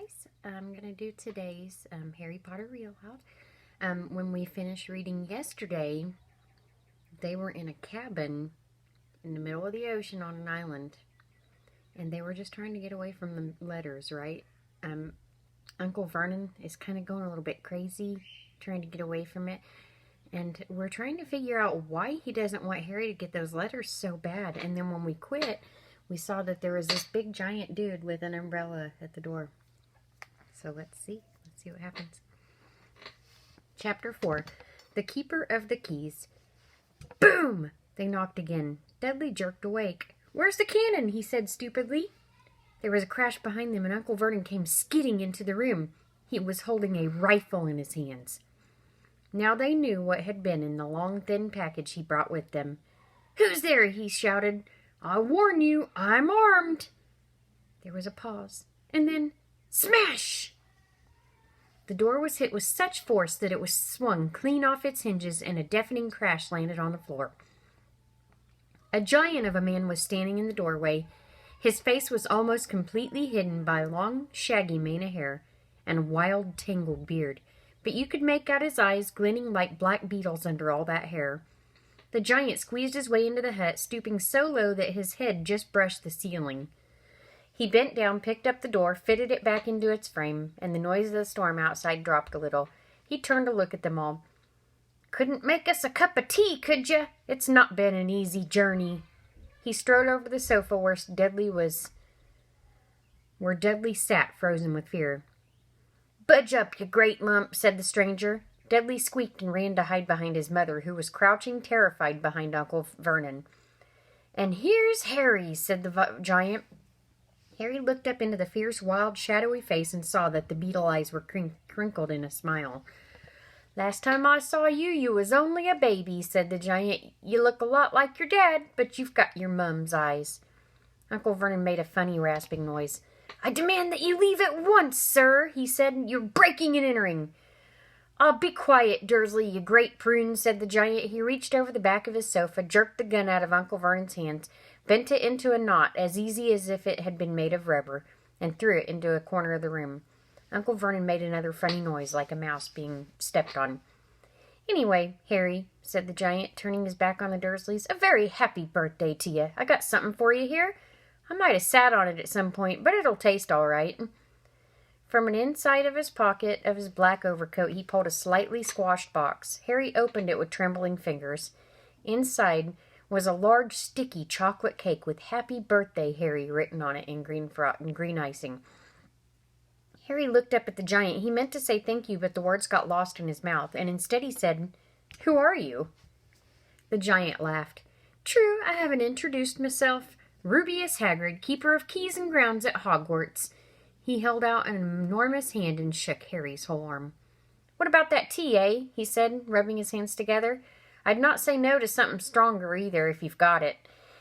guys. I'm going to do today's Harry Potter Real Loud. When we finished reading yesterday, they were in a cabin in the middle of the ocean on an island. And they were just trying to get away from the letters, right? Uncle Vernon is kind of going a little bit crazy, trying to get away from it. And we're trying to figure out why he doesn't want Harry to get those letters so bad. And then when we quit, we saw that there was this big giant dude with an umbrella at the door. So let's see what happens. Chapter 4, The Keeper of the Keys. Boom! They knocked again. Dudley jerked awake. "Where's the cannon?" he said stupidly. There was a crash behind them and Uncle Vernon came skidding into the room. He was holding a rifle in his hands. Now they knew what had been in the long, thin package he brought with them. "Who's there?" he shouted. "I warn you, I'm armed." There was a pause, and then smash! The door was hit with such force that it was swung clean off its hinges and a deafening crash landed on the floor. A giant of a man was standing in the doorway. His face was almost completely hidden by long, shaggy mane of hair and wild, tangled beard, but you could make out his eyes glinting like black beetles under all that hair. The giant squeezed his way into the hut, stooping so low that his head just brushed the ceiling. He bent down, picked up the door, fitted it back into its frame, and the noise of the storm outside dropped a little. He turned to look at them all. "Couldn't make us a cup of tea, could you? It's not been an easy journey." He strode over the sofa where Dudley sat, frozen with fear. "Budge up, you great lump," said the stranger. Dudley squeaked and ran to hide behind his mother, who was crouching terrified behind Uncle Vernon. "And here's Harry," said the giant. Harry looked up into the fierce, wild, shadowy face and saw that the beetle eyes were crinkled in a smile. "Last time I saw you, you was only a baby," said the giant. "You look a lot like your dad, but you've got your mum's eyes." Uncle Vernon made a funny, rasping noise. "I demand that you leave at once, sir," he said. "You're breaking and entering." "Oh, be quiet, Dursley, you great prune," said the giant. He reached over the back of his sofa, jerked the gun out of Uncle Vernon's hands, bent it into a knot as easy as if it had been made of rubber, and threw it into a corner of the room. Uncle Vernon made another funny noise, like a mouse being stepped on. "Anyway, Harry," said the giant, turning his back on the Dursleys, "a very happy birthday to you. I got something for you here. I might have sat on it at some point, but it'll taste all right." From an inside of his pocket of his black overcoat, he pulled a slightly squashed box. Harry opened it with trembling fingers. Inside was a large, sticky chocolate cake with "Happy Birthday, Harry" written on it in green icing. Harry looked up at the giant. He meant to say thank you, but the words got lost in his mouth, and instead he said, "Who are you?" The giant laughed. "True, I haven't introduced myself. Rubeus Hagrid, keeper of keys and grounds at Hogwarts." He held out an enormous hand and shook Harry's whole arm. "What about that tea, eh?" he said, rubbing his hands together. "I'd not say no to something stronger either, if you've got it."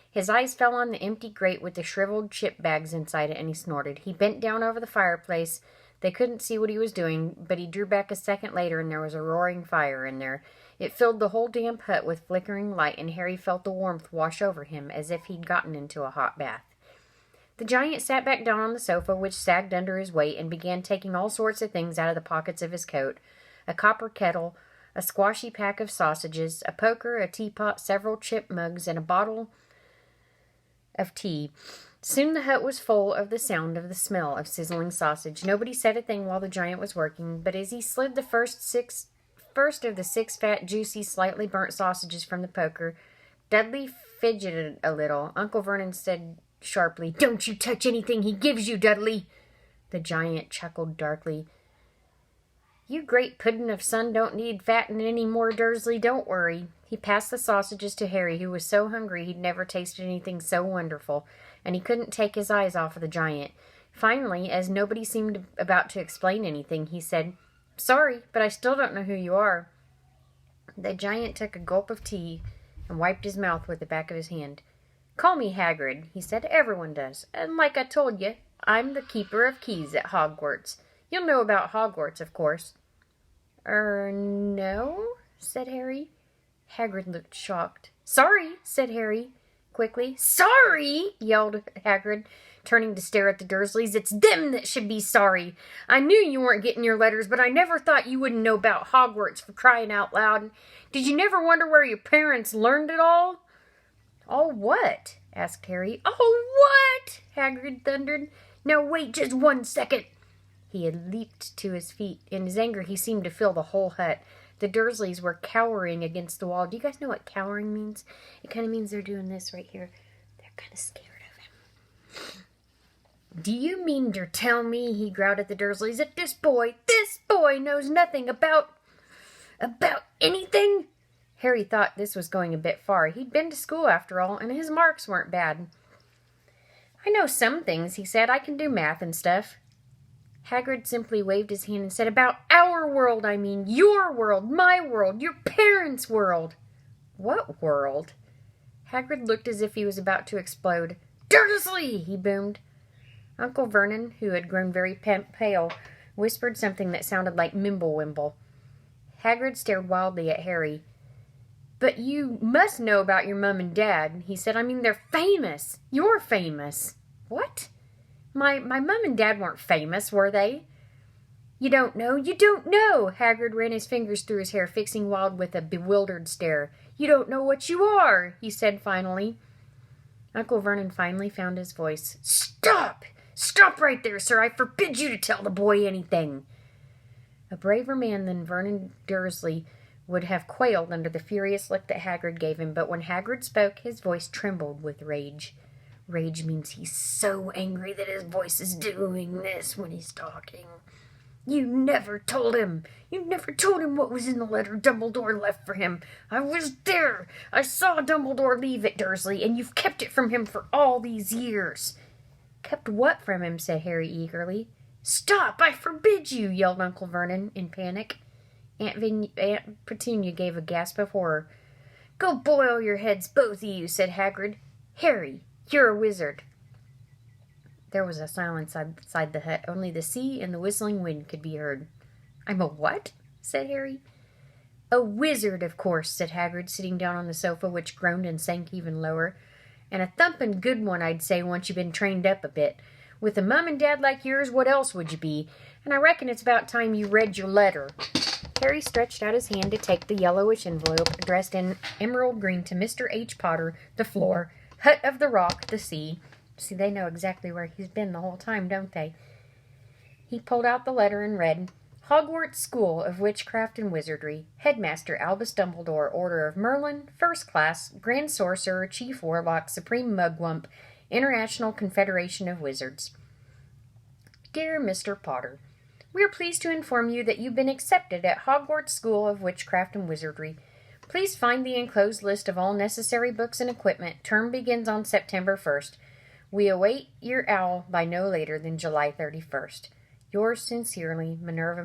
His eyes fell on the empty grate with the shriveled chip bags inside it, and he snorted. He bent down over the fireplace. They couldn't see what he was doing, but he drew back a second later, and there was a roaring fire in there. It filled the whole damp hut with flickering light, and Harry felt the warmth wash over him as if he'd gotten into a hot bath. The giant sat back down on the sofa, which sagged under his weight, and began taking all sorts of things out of the pockets of his coat. A copper kettle, a squashy pack of sausages, a poker, a teapot, several chip mugs, and a bottle of tea. Soon the hut was full of the sound of the smell of sizzling sausage. Nobody said a thing while the giant was working, but as he slid the first of the 6 fat, juicy, slightly burnt sausages from the poker, Dudley fidgeted a little. Uncle Vernon said sharply, "Don't you touch anything he gives you, Dudley." The giant chuckled darkly. "You great puddin' of son don't need fattening any more, Dursley. Don't worry." He passed the sausages to Harry, who was so hungry he'd never tasted anything so wonderful, and he couldn't take his eyes off of the giant. Finally, as nobody seemed about to explain anything, he said, "Sorry, but I still don't know who you are." The giant took a gulp of tea and wiped his mouth with the back of his hand. "Call me Hagrid," he said. "Everyone does. And like I told you, I'm the keeper of keys at Hogwarts. You'll know about Hogwarts, of course." No," said Harry. Hagrid looked shocked. "Sorry," said Harry quickly. "Sorry!" yelled Hagrid. turning to stare at the Dursleys. "It's them that should be sorry. I knew you weren't getting your letters, but I never thought you wouldn't know about Hogwarts, for crying out loud. Did you never wonder where your parents learned it all?" "All what?" asked Harry. "All what?" Hagrid thundered. "Now wait just 1 second." He had leaped to his feet. In his anger, he seemed to fill the whole hut. The Dursleys were cowering against the wall. Do you guys know what cowering means? It kind of means they're doing this right here. They're kind of scared of him. "Do you mean to tell me," he growled at the Dursleys, "that this boy knows nothing about anything?" Harry thought this was going a bit far. He'd been to school after all, and his marks weren't bad. "I know some things," he said. "I can do math and stuff." Hagrid simply waved his hand and said, "About our world, I mean. Your world, my world, your parents' world." "What world?" Hagrid looked as if he was about to explode. "Dursley!" he boomed. Uncle Vernon, who had grown very pale, whispered something that sounded like Mimblewimble. Hagrid stared wildly at Harry. "But you must know about your mum and dad," he said. "I mean, they're famous. You're famous." "What? My mum and dad weren't famous, were they?" "You don't know? You don't know!" Hagrid ran his fingers through his hair, fixing Wild with a bewildered stare. "You don't know what you are," he said finally. Uncle Vernon finally found his voice. "Stop! Stop right there, sir! I forbid you to tell the boy anything!" A braver man than Vernon Dursley would have quailed under the furious look that Hagrid gave him, but when Hagrid spoke, his voice trembled with rage. Rage means he's so angry that his voice is doing this when he's talking. "You never told him! You never told him what was in the letter Dumbledore left for him! I was there! I saw Dumbledore leave it, Dursley, and you've kept it from him for all these years!" "Kept what from him?" said Harry eagerly. "Stop! I forbid you!" yelled Uncle Vernon in panic. Aunt Petunia gave a gasp of horror. "Go boil your heads, both of you," said Hagrid. "Harry, you're a wizard." There was a silence outside the hut. Only the sea and the whistling wind could be heard. "I'm a what?" said Harry. "A wizard, of course," said Hagrid, sitting down on the sofa, which groaned and sank even lower. "And a thumping good one, I'd say, once you've been trained up a bit. With a mum and dad like yours, what else would you be? And I reckon it's about time you read your letter." Harry stretched out his hand to take the yellowish envelope, addressed in emerald green to Mr. H. Potter, the floor, hut of the rock, the sea. See, they know exactly where he's been the whole time, don't they? He pulled out the letter and read, "Hogwarts School of Witchcraft and Wizardry, Headmaster Albus Dumbledore, Order of Merlin, First Class, Grand Sorcerer, Chief Warlock, Supreme Mugwump, International Confederation of Wizards. Dear Mr. Potter, we are pleased to inform you that you've been accepted at Hogwarts School of Witchcraft and Wizardry. Please find the enclosed list of all necessary books and equipment. Term begins on September 1st. We await your owl by no later than July 31st. Yours sincerely, Minerva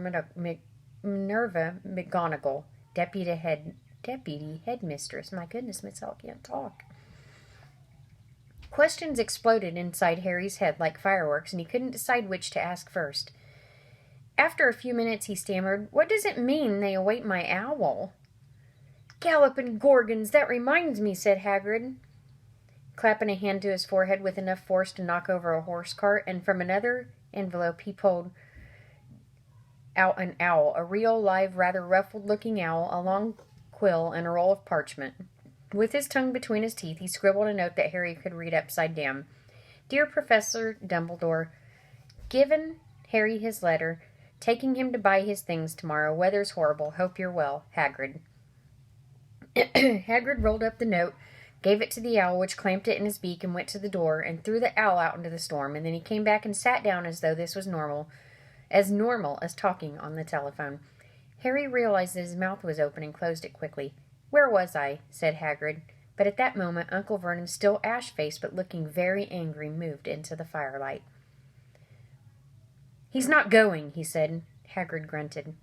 McGonagall, Deputy Headmistress." My goodness, Miss Hall can't talk. Questions exploded inside Harry's head like fireworks, and he couldn't decide which to ask first. After a few minutes, he stammered, "What does it mean, they await my owl?" "Galloping Gorgons, that reminds me," said Hagrid, clapping a hand to his forehead with enough force to knock over a horse cart, and from another envelope he pulled out an owl, a real, live, rather ruffled-looking owl, a long quill, and a roll of parchment. With his tongue between his teeth, he scribbled a note that Harry could read upside down. "Dear Professor Dumbledore, given Harry his letter, taking him to buy his things tomorrow. Weather's horrible. Hope you're well. Hagrid." Hagrid rolled up the note, gave it to the owl, which clamped it in his beak and went to the door, and threw the owl out into the storm, and then he came back and sat down as though this was normal as talking on the telephone. Harry realized that his mouth was open and closed it quickly. "Where was I?" said Hagrid, but at that moment Uncle Vernon, still ash-faced but looking very angry, moved into the firelight. "He's not going," he said. Hagrid grunted.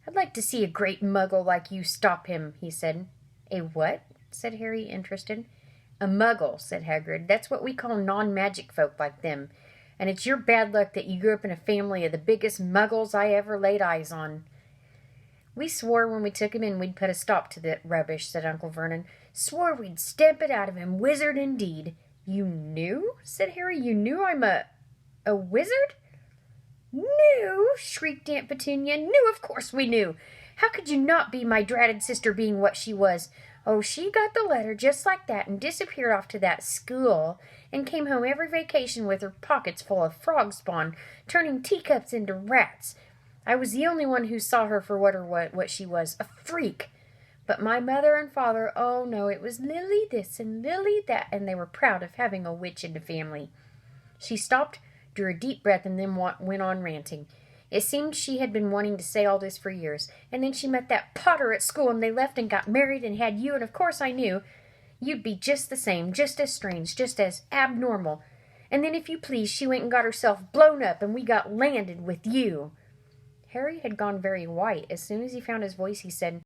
"I'd like to see a great muggle like you stop him," he said. "A what?" said Harry, interested. "A muggle," said Hagrid. "That's what we call non-magic folk like them. And it's your bad luck that you grew up in a family of the biggest muggles I ever laid eyes on." "We swore when we took him in we'd put a stop to that rubbish," said Uncle Vernon. "Swore we'd stamp it out of him. Wizard indeed." You knew? Said Harry. You knew I'm a wizard? Knew? Shrieked Aunt Petunia. Knew, of course we knew. How could you not be, my dratted sister being what she was? Oh, she got the letter just like that and disappeared off to that school and came home every vacation with her pockets full of frog spawn, turning teacups into rats. I was the only one who saw her for what she was, a freak. But my mother and father, oh no, it was Lily this and Lily that, and they were proud of having a witch in the family. She stopped, drew a deep breath, and then went on ranting. It seemed she had been wanting to say all this for years. And then she met that Potter at school, and they left and got married and had you, and of course I knew you'd be just the same, just as strange, just as abnormal. And then, if you please, she went and got herself blown up, and we got landed with you. Harry had gone very white. As soon as he found his voice, he said,